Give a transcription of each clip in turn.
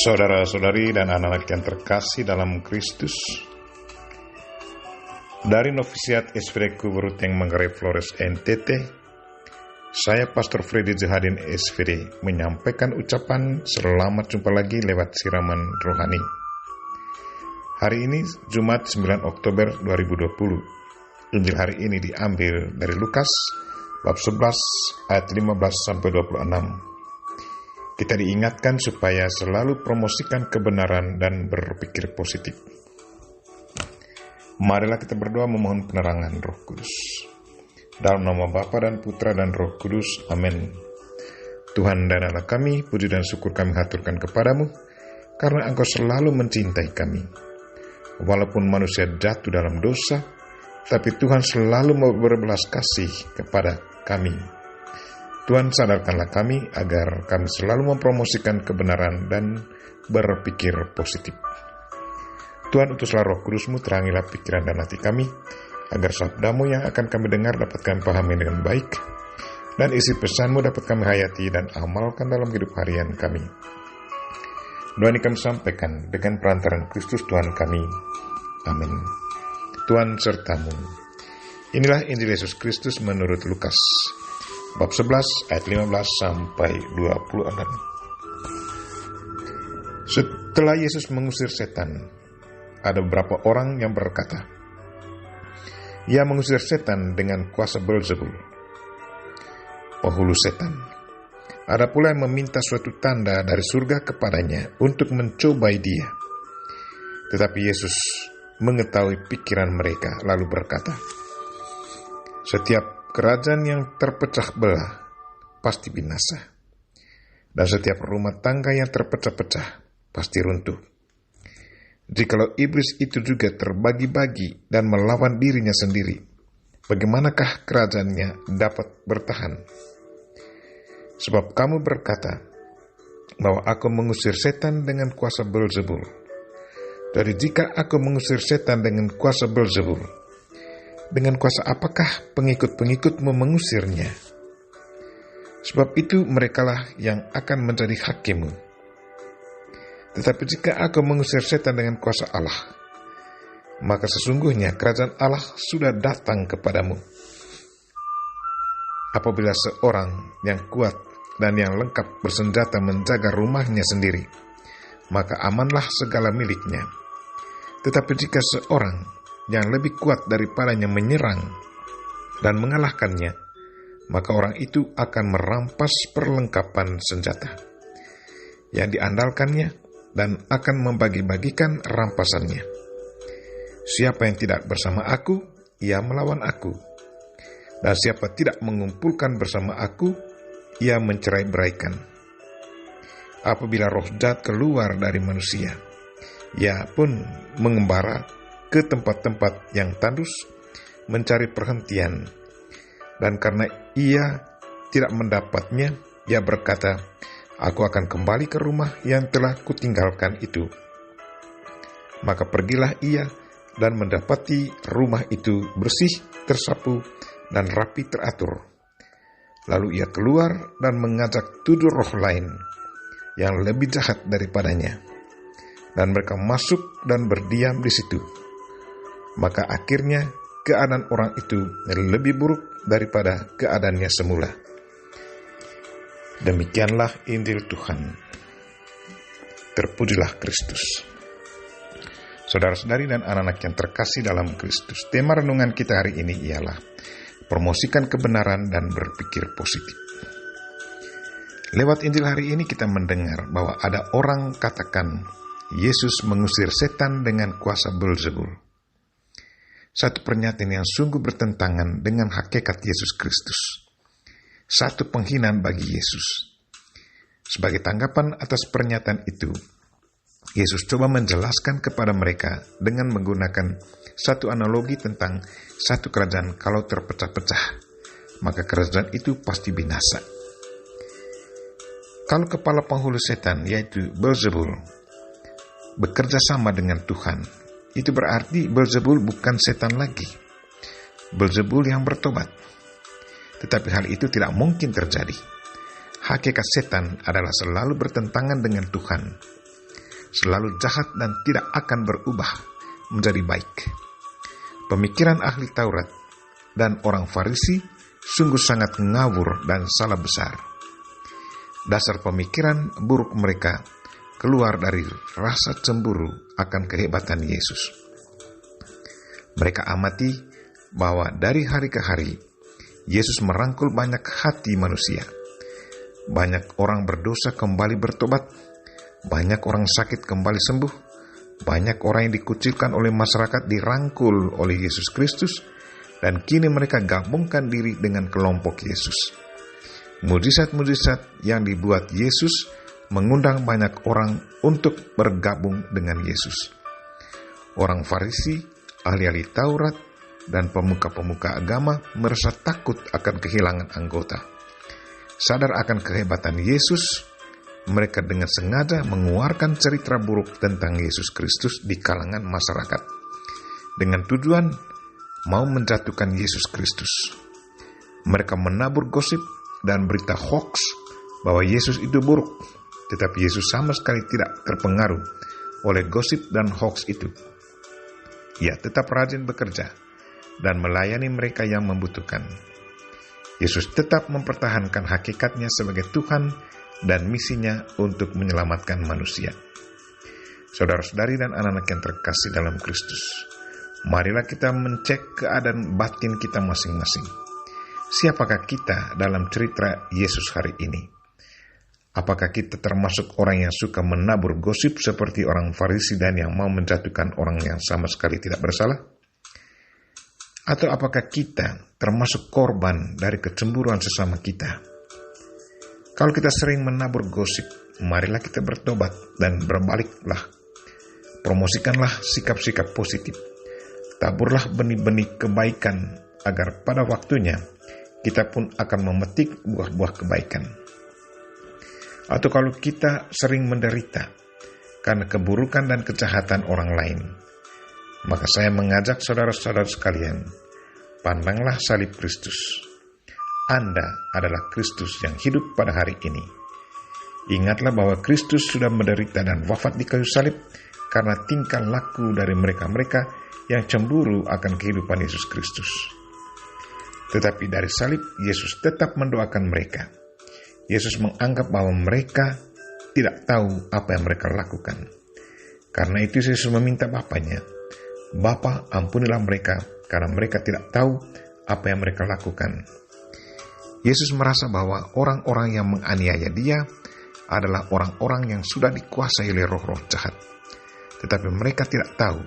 Saudara-saudari dan anak-anak yang terkasih dalam Kristus, dari Novisiat SVD Kuburuteng Manggarai Flores NTT, saya Pastor Freddy Zahadin SVD menyampaikan ucapan selamat jumpa lagi lewat siraman rohani. Hari ini Jumat 9 Oktober 2020. Injil hari ini diambil dari Lukas bab 11 ayat 15-26. Kita diingatkan supaya selalu promosikan kebenaran dan berpikir positif. Marilah kita berdoa memohon penerangan Roh Kudus. Dalam nama Bapa dan Putra dan Roh Kudus, amin. Tuhan dan Allah kami, puji dan syukur kami haturkan kepadamu, karena Engkau selalu mencintai kami. Walaupun manusia jatuh dalam dosa, tapi Tuhan selalu mau berbelas kasih kepada kami. Tuhan, sadarkanlah kami agar kami selalu mempromosikan kebenaran dan berpikir positif. Tuhan, utuslah Roh Kudus-Mu, terangilah pikiran dan hati kami, agar sabda-Mu yang akan kami dengar dapat kami pahami dengan baik, dan isi pesan-Mu dapat kami hayati dan amalkan dalam hidup harian kami. Doa ini kami sampaikan dengan perantaran Kristus Tuhan kami. Amin. Tuhan sertamu. Inilah Injil Yesus Kristus menurut Lukas bab 11 ayat 15-26. Setelah Yesus mengusir setan, ada beberapa orang yang berkata, "Ia mengusir setan dengan kuasa Beelzebul, penghulu setan." Ada pula yang meminta suatu tanda dari surga kepadanya untuk mencobai dia. Tetapi Yesus mengetahui pikiran mereka, lalu berkata, "Setiap kerajaan yang terpecah belah pasti binasa, dan setiap rumah tangga yang terpecah-pecah pasti runtuh. Jikalau iblis itu juga terbagi-bagi dan melawan dirinya sendiri, bagaimanakah kerajaannya dapat bertahan? Sebab kamu berkata bahwa aku mengusir setan dengan kuasa Beelzebul. Jadi jika aku mengusir setan dengan kuasa Beelzebul, dengan kuasa apakah pengikut-pengikutmu mengusirnya? Sebab itu merekalah yang akan menjadi hakimmu. Tetapi jika aku mengusir setan dengan kuasa Allah, maka sesungguhnya kerajaan Allah sudah datang kepadamu. Apabila seorang yang kuat dan yang lengkap bersenjata menjaga rumahnya sendiri, maka amanlah segala miliknya. Tetapi jika seorang yang lebih kuat daripadanya menyerang dan mengalahkannya, maka orang itu akan merampas perlengkapan senjata yang diandalkannya dan akan membagi-bagikan rampasannya. Siapa yang tidak bersama aku, ia melawan aku. Dan siapa tidak mengumpulkan bersama aku, ia mencerai-beraikan. Apabila roh jahat keluar dari manusia, ia pun mengembara ke tempat-tempat yang tandus, mencari perhentian. Dan karena ia tidak mendapatnya, ia berkata, "Aku akan kembali ke rumah yang telah kutinggalkan itu." Maka pergilah ia dan mendapati rumah itu bersih, tersapu, dan rapi teratur. Lalu ia keluar dan mengajak 7 roh lain yang lebih jahat daripadanya, dan mereka masuk dan berdiam di situ. Maka akhirnya keadaan orang itu lebih buruk daripada keadaannya semula. Demikianlah Injil Tuhan. Terpujilah Kristus. Saudara-saudari dan anak-anak yang terkasih dalam Kristus, tema renungan kita hari ini ialah promosikan kebenaran dan berpikir positif. Lewat Injil hari ini kita mendengar bahwa ada orang katakan Yesus mengusir setan dengan kuasa Beelzebul. Satu pernyataan yang sungguh bertentangan dengan hakikat Yesus Kristus. Satu penghinaan bagi Yesus. Sebagai tanggapan atas pernyataan itu, Yesus coba menjelaskan kepada mereka dengan menggunakan satu analogi tentang satu kerajaan kalau terpecah-pecah, maka kerajaan itu pasti binasa. Kalau kepala penghulu setan, yaitu Beelzebul, bekerja sama dengan Tuhan, itu berarti Beelzebul bukan setan lagi. Beelzebul yang bertobat. Tetapi hal itu tidak mungkin terjadi. Hakikat setan adalah selalu bertentangan dengan Tuhan. selalu jahat dan tidak akan berubah menjadi baik. Pemikiran ahli Taurat dan orang Farisi sungguh sangat ngawur dan salah besar. Dasar pemikiran buruk mereka keluar dari rasa cemburu akan kehebatan Yesus. Mereka amati bahwa dari hari ke hari, Yesus merangkul banyak hati manusia. Banyak orang berdosa kembali bertobat, banyak orang sakit kembali sembuh, banyak orang yang dikucilkan oleh masyarakat dirangkul oleh Yesus Kristus, dan kini mereka gabungkan diri dengan kelompok Yesus. Mujizat-mujizat yang dibuat Yesus mengundang banyak orang untuk bergabung dengan Yesus. Orang Farisi, ahli-ahli Taurat, dan pemuka-pemuka agama merasa takut akan kehilangan anggota. Sadar akan kehebatan Yesus, mereka dengan sengaja mengeluarkan cerita buruk tentang Yesus Kristus di kalangan masyarakat, dengan tujuan mau menjatuhkan Yesus Kristus. Mereka menabur gosip dan berita hoax bahwa Yesus itu buruk, tetapi Yesus sama sekali tidak terpengaruh oleh gosip dan hoax itu. Ia tetap rajin bekerja dan melayani mereka yang membutuhkan. Yesus tetap mempertahankan hakikatnya sebagai Tuhan dan misinya untuk menyelamatkan manusia. Saudara-saudari dan anak-anak yang terkasih dalam Kristus, marilah kita mencek keadaan batin kita masing-masing. Siapakah kita dalam cerita Yesus hari ini? Apakah kita termasuk orang yang suka menabur gosip seperti orang Farisi dan yang mau menjatuhkan orang yang sama sekali tidak bersalah? Atau apakah kita termasuk korban dari kecemburuan sesama kita? Kalau kita sering menabur gosip, marilah kita bertobat dan berbaliklah. Promosikanlah sikap-sikap positif. Taburlah benih-benih kebaikan agar pada waktunya kita pun akan memetik buah-buah kebaikan. Atau kalau kita sering menderita karena keburukan dan kejahatan orang lain, maka saya mengajak saudara-saudara sekalian, pandanglah salib Kristus. Anda adalah Kristus yang hidup pada hari ini. Ingatlah bahwa Kristus sudah menderita dan wafat di kayu salib karena tingkah laku dari mereka-mereka yang cemburu akan kehidupan Yesus Kristus. Tetapi dari salib, Yesus tetap mendoakan mereka. Yesus menganggap bahwa mereka tidak tahu apa yang mereka lakukan. Karena itu Yesus meminta Bapanya, Bapa, ampunilah mereka karena mereka tidak tahu apa yang mereka lakukan. Yesus merasa bahwa orang-orang yang menganiaya dia adalah orang-orang yang sudah dikuasai oleh roh-roh jahat. Tetapi mereka tidak tahu.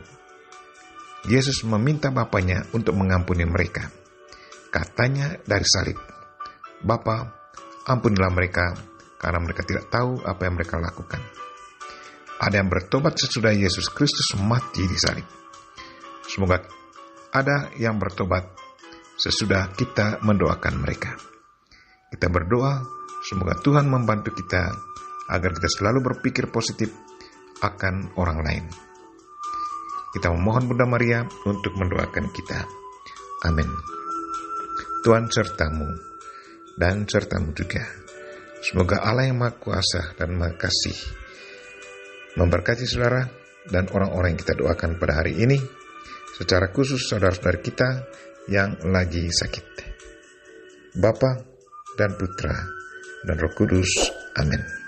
Yesus meminta Bapanya untuk mengampuni mereka. Katanya dari salib, Bapa, ampunilah mereka karena mereka tidak tahu apa yang mereka lakukan. Ada yang bertobat sesudah Yesus Kristus mati di salib. Semoga ada yang bertobat sesudah kita mendoakan mereka. Kita berdoa, semoga Tuhan membantu kita agar kita selalu berpikir positif akan orang lain. Kita memohon Bunda Maria untuk mendoakan kita. Amin. Tuhan sertamu dan sertamu juga. Semoga Allah yang Maha Kuasa dan Maha Kasih memberkati saudara dan orang-orang yang kita doakan pada hari ini, secara khusus saudara-saudara kita yang lagi sakit. Bapa dan Putra dan Roh Kudus. Amin.